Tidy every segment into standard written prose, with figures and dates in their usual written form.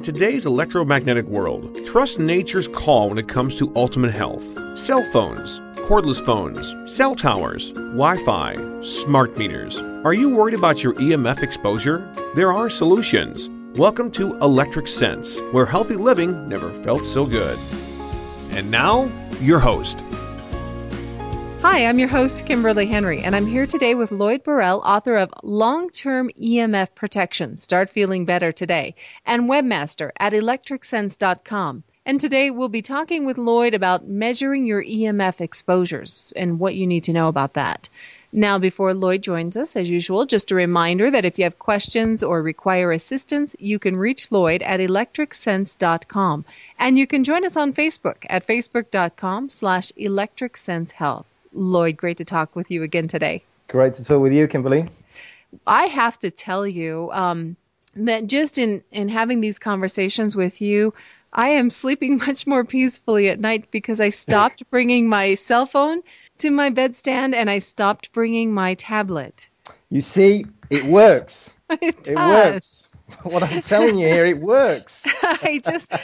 today's electromagnetic world, trust nature's call when it comes to ultimate health. Cell phones, cordless phones, cell towers, Wi-Fi, smart meters. Are you worried about your EMF exposure? There are solutions. Welcome to ElectricSense, where healthy living never felt so good. And now, your host. Hi, I'm your host, Kimberly Henrie, and I'm here today with Lloyd Burrell, author of Long-Term EMF Protection, Start Feeling Better Today, and webmaster at ElectricSense.com. And today we'll be talking with Lloyd about measuring your EMF exposures and what you need to know about that. Now, before Lloyd joins us, as usual, just a reminder that if you have questions or require assistance, you can reach Lloyd at ElectricSense.com. And you can join us on Facebook at Facebook.com/ElectricSenseHealth. Lloyd, great to talk with you again today. Great to talk with you, Kimberly. I have to tell you that just in having these conversations with you, I am sleeping much more peacefully at night because I stopped bringing my cell phone to my bedstand and I stopped bringing my tablet. You see, it works. It works. What I'm telling you here, it works. I just,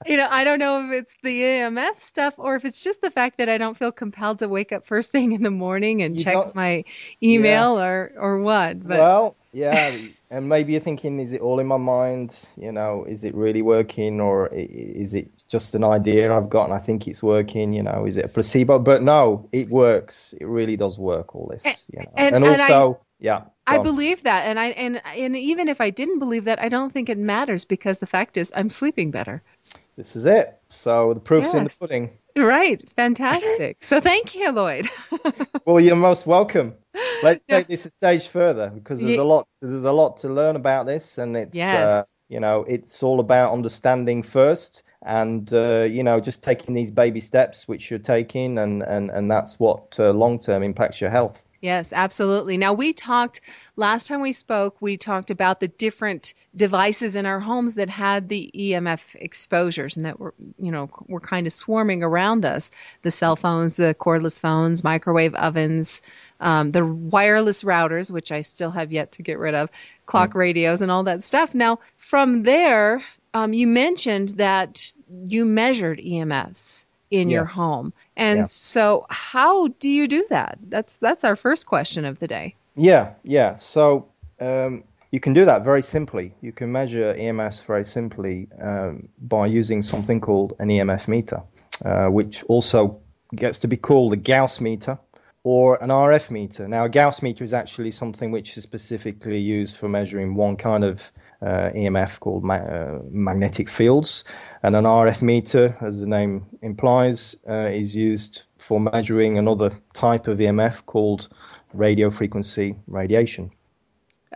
I don't know if it's the EMF stuff or if it's just the fact that I don't feel compelled to wake up first thing in the morning and check my email or what. But. Well, yeah, and maybe you're thinking, is it all in my mind? Is it really working, or is it just an idea I've got and I think it's working? Is it a placebo? But no, it works. It really does work, all this. I believe that, and even if I didn't believe that, I don't think it matters because the fact is I'm sleeping better. This is it. So the proof's in the pudding. Right. Fantastic. So thank you, Lloyd. Well, you're most welcome. Let's take this a stage further because there's a lot to learn about this, and it's it's all about understanding first, and just taking these baby steps which you're taking, and that's what long term impacts your health. Yes, absolutely. Now, last time we spoke, we talked about the different devices in our homes that had the EMF exposures and that were kind of swarming around us. The cell phones, the cordless phones, microwave ovens, the wireless routers, which I still have yet to get rid of, clock radios and all that stuff. Now, from there, you mentioned that you measured EMFs in your home. And so how do you do that? That's our first question of the day. Yeah. So you can do that very simply. You can measure EMFs very simply by using something called an EMF meter, which also gets to be called a Gauss meter or an RF meter. Now, a Gauss meter is actually something which is specifically used for measuring one kind of EMF called magnetic fields. And an RF meter, as the name implies, is used for measuring another type of EMF called radio frequency radiation.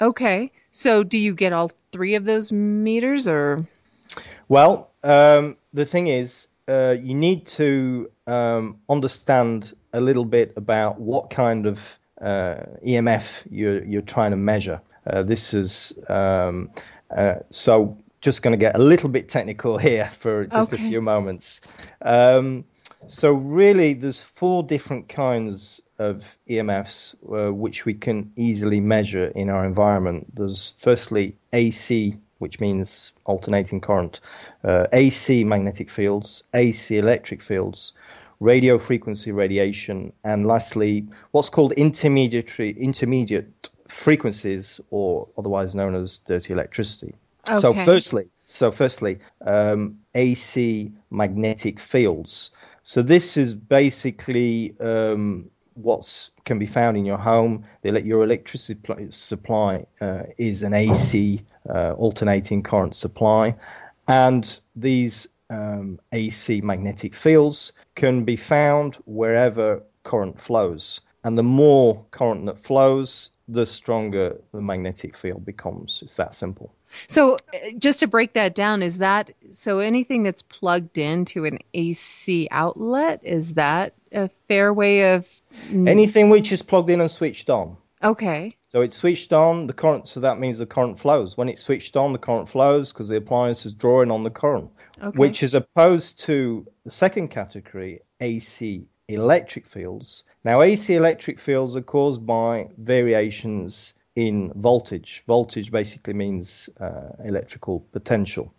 Okay. So do you get all three of those meters, or? Well, the thing is, you need to understand a little bit about what kind of EMF you're trying to measure. This is so. Just going to get a little bit technical here for just a few moments. So really, there's 4 different kinds of EMFs which we can easily measure in our environment. There's firstly AC, which means alternating current, AC magnetic fields, AC electric fields, radio frequency radiation, and lastly, what's called intermediate frequencies, or otherwise known as dirty electricity. Okay. So firstly, AC magnetic fields. So this is basically what can be found in your home. Your electricity supply is an AC alternating current supply, and these AC magnetic fields can be found wherever current flows. And the more current that flows, the stronger the magnetic field becomes. It's that simple. So just to break that down, so anything that's plugged into an AC outlet, is that a fair way of? Anything which is plugged in and switched on. Okay. So it's switched on, the current, so that means the current flows. When it's switched on, the current flows because the appliance is drawing on the current, which is opposed to the second category, AC electric fields. Now, AC electric fields are caused by variations in voltage. Voltage basically means electrical potential.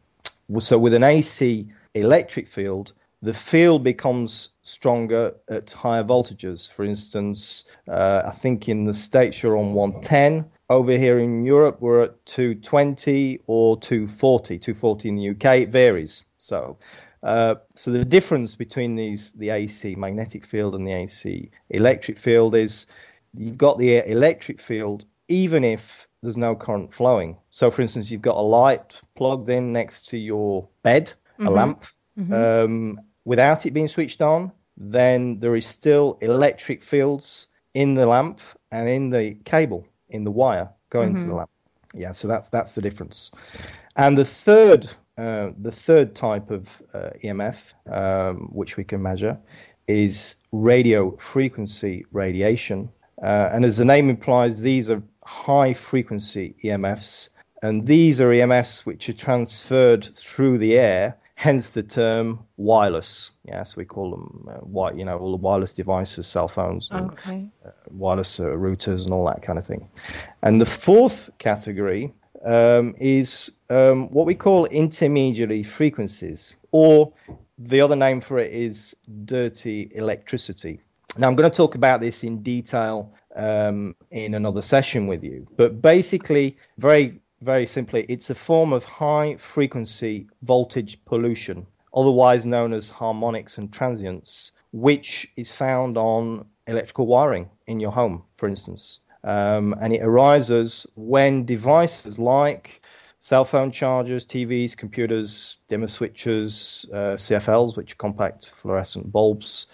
So with an AC electric field, the field becomes stronger at higher voltages. For instance, I think in the States you're on 110. Over here in Europe, we're at 220 or 240. 240 in the UK, it varies. So the difference between the AC magnetic field and the AC electric field is you've got the electric field even if there's no current flowing. So, for instance, you've got a light plugged in next to your bed, a lamp. Without it being switched on, then there is still electric fields in the lamp and in the cable, in the wire going to the lamp. Yeah, so that's the difference. And the third type of EMF, which we can measure, is radio frequency radiation. And as the name implies, these are high frequency EMFs, and these are EMFs which are transferred through the air, hence the term wireless. Yes, we call them all the wireless devices, cell phones, and wireless routers and all that kind of thing. And the fourth category is what we call intermediary frequencies, or the other name for it is dirty electricity. Now, I'm going to talk about this in detail in another session with you. But basically, very, very simply, it's a form of high-frequency voltage pollution, otherwise known as harmonics and transients, which is found on electrical wiring in your home, for instance. And it arises when devices like cell phone chargers, TVs, computers, dimmer switches, CFLs, which are compact fluorescent bulbs,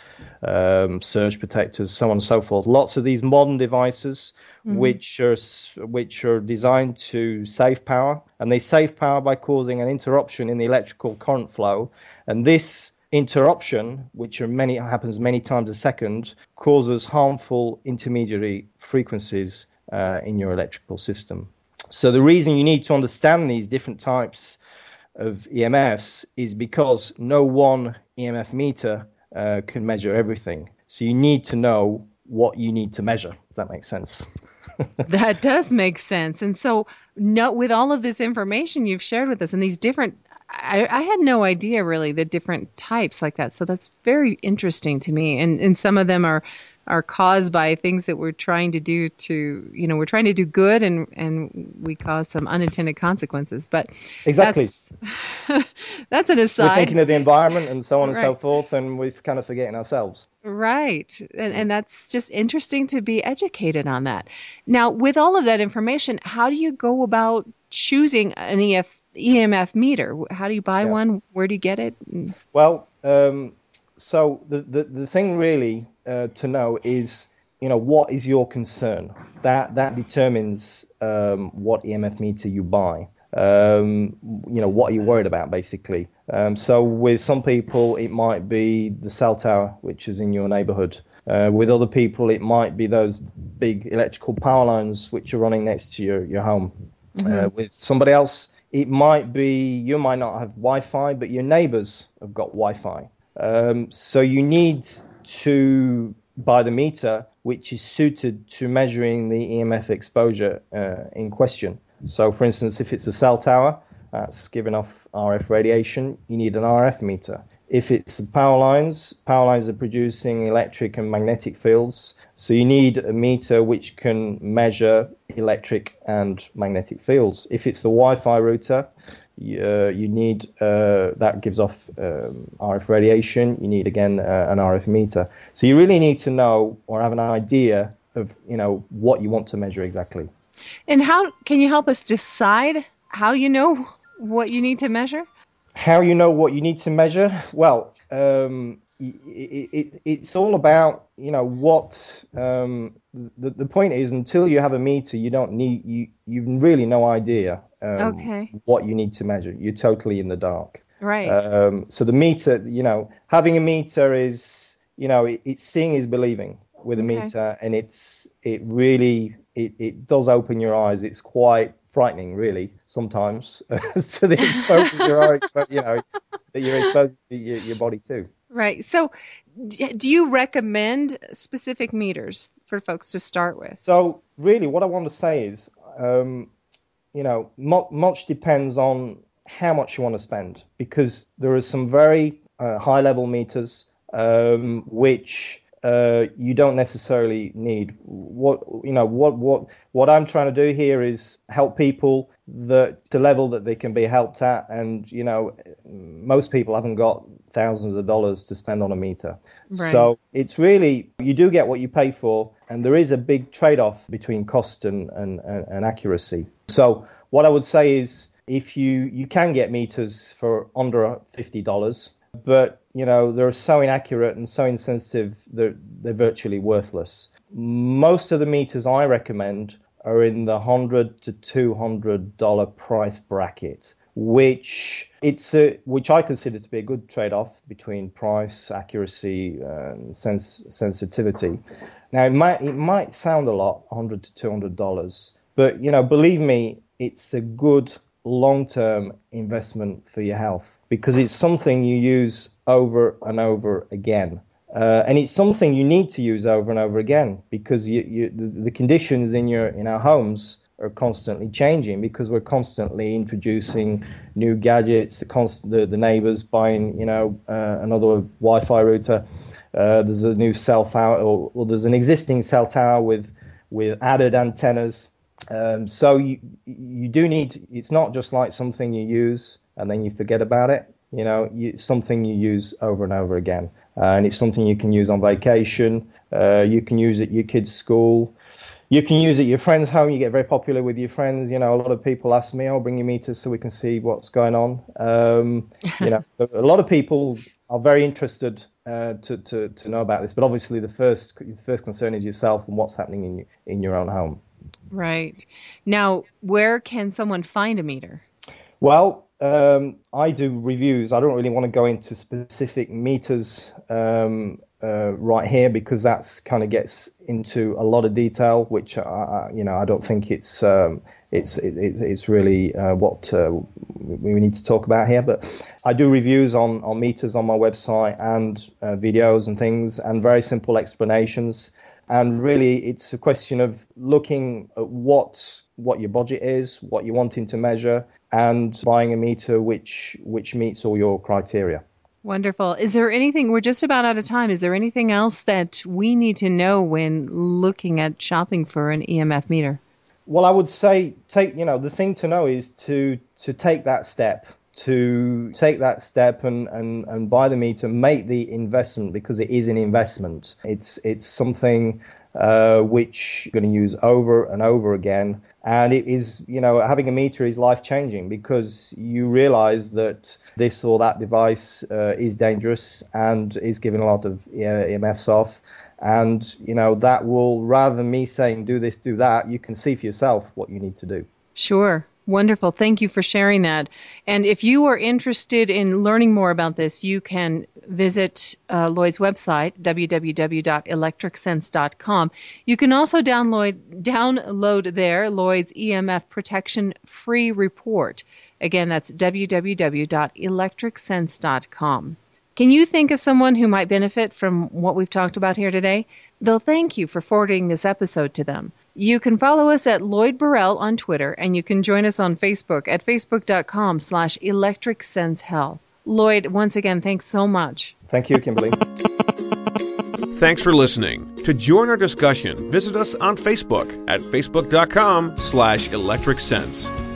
surge protectors, so on and so forth. Lots of these modern devices which are designed to save power, and they save power by causing an interruption in the electrical current flow. And this interruption, which happens many times a second, causes harmful intermediary frequencies in your electrical system. So the reason you need to understand these different types of EMFs is because no one EMF meter can measure everything. So you need to know what you need to measure, if that makes sense. That does make sense. And so with all of this information you've shared with us and these different, I had no idea really the different types like that. So that's very interesting to me. And some of them are caused by things that we're trying to do we're trying to do good and we cause some unintended consequences. But exactly, that's an aside. We're thinking of the environment and so on and so forth, and we're kind of forgetting ourselves. Right. And that's just interesting to be educated on that. Now, with all of that information, how do you go about choosing an EMF meter? How do you buy one? Where do you get it? Well, so the thing really to know is, what is your concern? That determines what EMF meter you buy. What are you worried about, basically? So with some people, it might be the cell tower, which is in your neighborhood. With other people, it might be those big electrical power lines which are running next to your home. With somebody else, it might be you might not have Wi-Fi, but your neighbors have got Wi-Fi. So you need to buy the meter which is suited to measuring the EMF exposure in question. So, for instance, if it's a cell tower that's giving off RF radiation, you need an RF meter. If it's the power lines are producing electric and magnetic fields, so you need a meter which can measure electric and magnetic fields. If it's the Wi-Fi router, you need that gives off RF radiation. You need again an RF meter. So you really need to know or have an idea of what you want to measure exactly. And how can you help us decide how you know what you need to measure? How you know what you need to measure? Well, it's all about what the point is. Until you have a meter, you've really no idea what you need to measure. You're totally in the dark. Right. So the meter, having a meter is it's seeing is believing with a meter, and it really does open your eyes. It's quite frightening, really, sometimes, to the exposure that you're exposed to your body to. Right. So do you recommend specific meters for folks to start with? So really what I want to say is, much depends on how much you want to spend, because there are some very high-level meters which you don't necessarily need. What I'm trying to do here is help people the level that they can be helped at, and most people haven't got thousands of dollars to spend on a meter. Right. So it's really, you do get what you pay for, and there is a big trade-off between cost and accuracy. So what I would say is, if you can get meters for under $50, but they're so inaccurate and so insensitive, they're virtually worthless. Most of the meters I recommend are in the $100 to $200 price bracket, which I consider to be a good trade-off between price, accuracy, and sensitivity. Now, it might sound a lot, $100 to $200, but believe me, it's a good long-term investment for your health, because it's something you use over and over again. And it's something you need to use over and over again, because the conditions in our homes are constantly changing, because we're constantly introducing new gadgets. The neighbors buying another Wi-Fi router. There's a new cell tower, or there's an existing cell tower with added antennas. So you do need. It's not just like something you use and then you forget about it. Something you use over and over again. And it's something you can use on vacation. You can use at your kids' school. You can use it at your friend's home. You get very popular with your friends. A lot of people ask me, "Oh, bring your meters so we can see what's going on." So a lot of people are very interested to know about this. But obviously, the first concern is yourself and what's happening in your own home. Right. Now, where can someone find a meter? Well, I do reviews. I don't really want to go into specific meters right here, because that's kind of gets into a lot of detail, which I don't think it's really what we need to talk about here. But I do reviews on meters on my website, and videos and things, and very simple explanations. And really, it's a question of looking at what your budget is, what you're wanting to measure, and buying a meter which meets all your criteria. Wonderful. Is there anything, we're just about out of time, is there anything else that we need to know when looking at shopping for an EMF meter? Well, I would say the thing to know is to take that step. To take that step and buy the meter, make the investment, because it is an investment. It's something which you're going to use over and over again. And it is, having a meter is life-changing, because you realize that this or that device is dangerous and is giving a lot of EMFs off. And, that will, rather than me saying do this, do that, you can see for yourself what you need to do. Sure. Wonderful. Thank you for sharing that. And if you are interested in learning more about this, you can visit Lloyd's website, www.electricsense.com. You can also download there Lloyd's EMF Protection Free Report. Again, that's www.electricsense.com. Can you think of someone who might benefit from what we've talked about here today? They'll thank you for forwarding this episode to them. You can follow us at Lloyd Burrell on Twitter, and you can join us on Facebook at facebook.com/electricsensehealth. Lloyd, once again, thanks so much. Thank you, Kimberly. Thanks for listening. To join our discussion, visit us on Facebook at facebook.com/electricsense.